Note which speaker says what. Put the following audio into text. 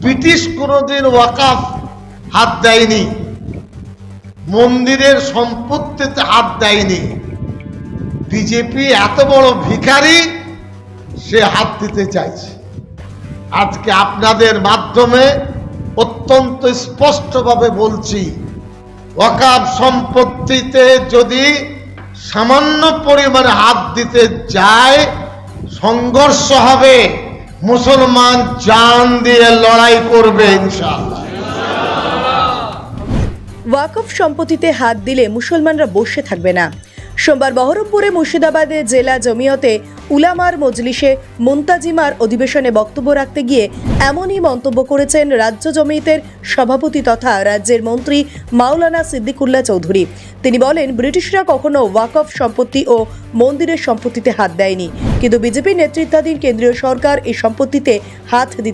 Speaker 1: British কোনোদিন ওয়াকাফ হাত দেয়নি, মন্দিরের সম্পত্তিতে হাত দেয়নি। বিজেপি এত বড় ভিখারি, সে হাত দিতে চাইছে। আজকে আপনাদের মাধ্যমে অত্যন্ত স্পষ্টভাবে বলছি, ওয়াকাফ সম্পত্তিতে যদি সামান্য পরিমাণে হাত দিতে যায়, সংঘর্ষ হবে। মুসলমান জান দিয়ে লড়াই করবে ইনশাআল্লাহ।
Speaker 2: ওয়াকফ সম্পত্তিতে হাত দিলে মুসলমানরা বসে থাকবে না। সোমবার বহরমপুরে মুর্শিদাবাদে জেলা জমিয়তে উলামার মজলিসে মুনতাজিমার অধিবেশনে বক্তব্য রাখতে গিয়ে এমনই মন্তব্য করেছেন রাজ্য জমিয়তের সভাপতি তথা রাজ্যের মন্ত্রী মাওলানা সিদ্দিকুল্লাহ চৌধুরী। তিনি বলেন, ব্রিটিশরা কখনো ওয়াকফ সম্পত্তি ও মন্দিরের সম্পত্তিতে হাত দেয়নি, কিন্তু বিজেপি নেতৃত্বাধীন কেন্দ্রীয় সরকার এই সম্পত্তিতে হাত দিতে